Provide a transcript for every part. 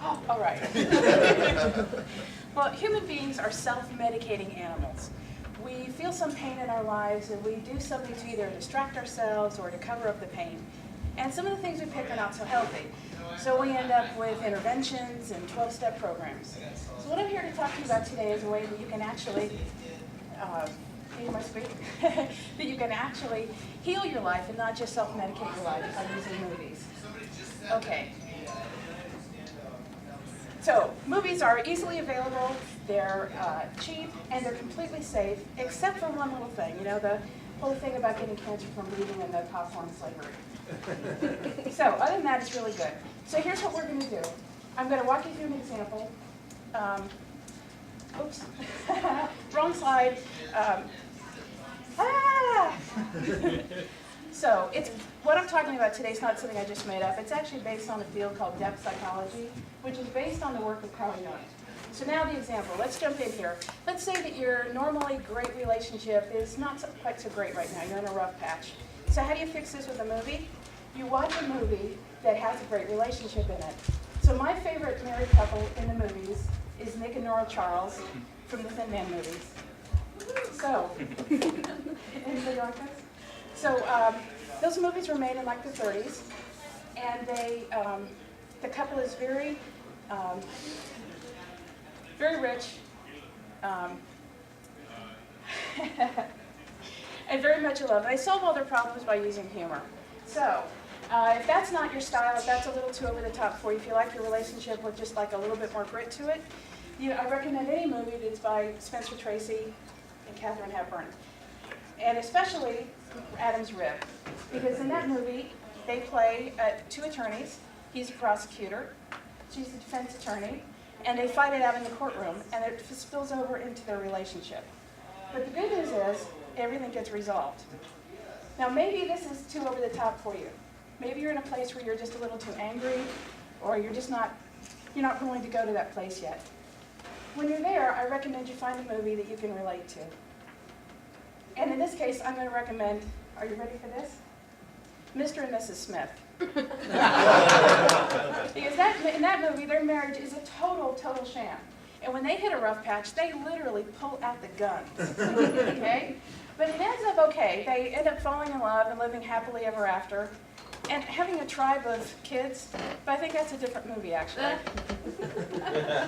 All right. Well, human beings are self-medicating animals. We feel some pain in our lives, and we do something to either distract ourselves or to cover up the pain. And some of the things we pick are not so healthy. So we end up with interventions and 12-step programs. So what I'm here to talk to you about today is a way that you can actually, that you can actually heal your life and not just self-medicate your life by using movies. Okay. So movies are easily available, they're cheap, and they're completely safe, except for one little thing. You know, the whole thing about getting cancer from reading in the popcorn slavery. So other than that, it's really good. So here's what we're going to do. I'm going to walk you through an example. Oops. Wrong slide. So what I'm talking about today is not something I just made up. It's actually based on a field called depth psychology, which is based on the work of Carl Jung. So now the example. Let's jump in here. Let's say that your normally great relationship is not quite so great right now. You're in a rough patch. So how do you fix this with a movie? You watch a movie that has a great relationship in it. So my favorite married couple in the movies is Nick and Nora Charles from the Thin Man movies. So, anybody like this? So those movies were made in like the 30s, and the couple is very, very rich, and very much in love. They solve all their problems by using humor. So if that's not your style, if that's a little too over the top for you, if you like your relationship with just like a little bit more grit to it, I recommend any movie that's by Spencer Tracy and Katharine Hepburn. And especially Adam's Rib, because in that movie, they play two attorneys. He's a prosecutor, she's a defense attorney, and they fight it out in the courtroom, and it spills over into their relationship. But the good news is, everything gets resolved. Now maybe this is too over the top for you. Maybe you're in a place where you're just a little too angry, or you're not willing to go to that place yet. When you're there, I recommend you find a movie that you can relate to. And in this case, I'm going to recommend, are you ready for this? Mr. and Mrs. Smith. Because in that movie, their marriage is a total sham. And when they hit a rough patch, they literally pull out the guns. Okay? But it ends up okay. They end up falling in love and living happily ever after. And having a tribe of kids, but I think that's a different movie, actually.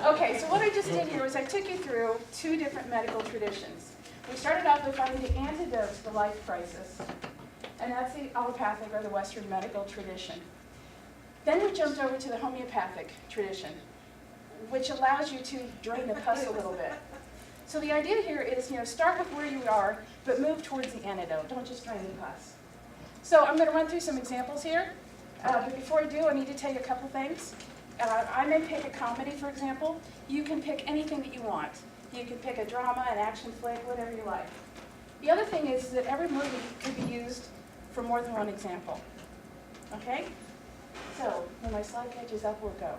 Okay, so what I just did here was I took you through two different medical traditions. We started off by finding the antidote to the life crisis, and that's the allopathic or the Western medical tradition. Then we jumped over to the homeopathic tradition, which allows you to drain the pus a little bit. So the idea here is, start with where you are, but move towards the antidote. Don't just drain the pus. So I'm going to run through some examples here, but before I do, I need to tell you a couple things. I may pick a comedy, for example. You can pick anything that you want. You can pick a drama, an action flick, whatever you like. The other thing is that every movie can be used for more than one example. Okay? So when my slide catches up, we'll go.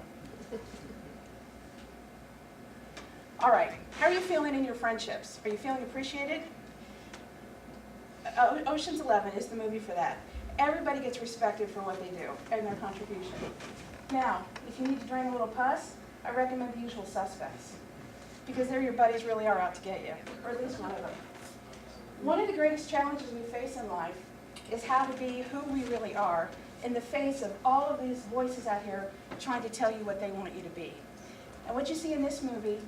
All right. How are you feeling in your friendships? Are you feeling appreciated? Ocean's 11 is the movie for that. Everybody gets respected for what they do and their contribution. Now, if you need to drain a little pus, I recommend The Usual Suspects, because there your buddies really are out to get you, or at least one of them. One of the greatest challenges we face in life is how to be who we really are in the face of all of these voices out here trying to tell you what they want you to be. And what you see in this movie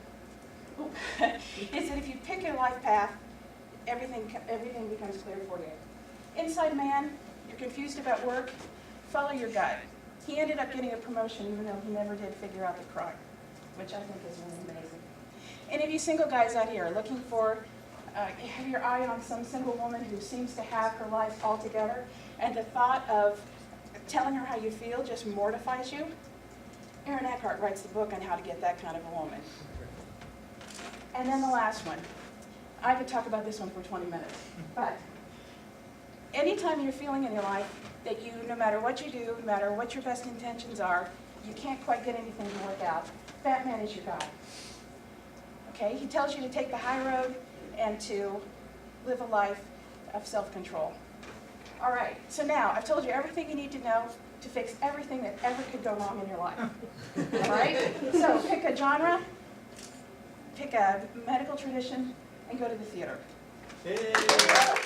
is that if you pick your life path, everything becomes clear for you. Inside Man, you're confused about work, follow your gut. He ended up getting a promotion even though he never did figure out the crime, which I think is really amazing. Any of you single guys out here looking for, have your eye on some single woman who seems to have her life all together, and the thought of telling her how you feel just mortifies you? Aaron Eckhart writes the book on how to get that kind of a woman. And then the last one. I could talk about this one for 20 minutes, but anytime you're feeling in your life that no matter what you do, no matter what your best intentions are, you can't quite get anything to work out, Batman is your guy. Okay, he tells you to take the high road and to live a life of self-control. All right, so now I've told you everything you need to know to fix everything that ever could go wrong in your life. All right? So pick a genre, pick a medical tradition, and go to the theater. Yay.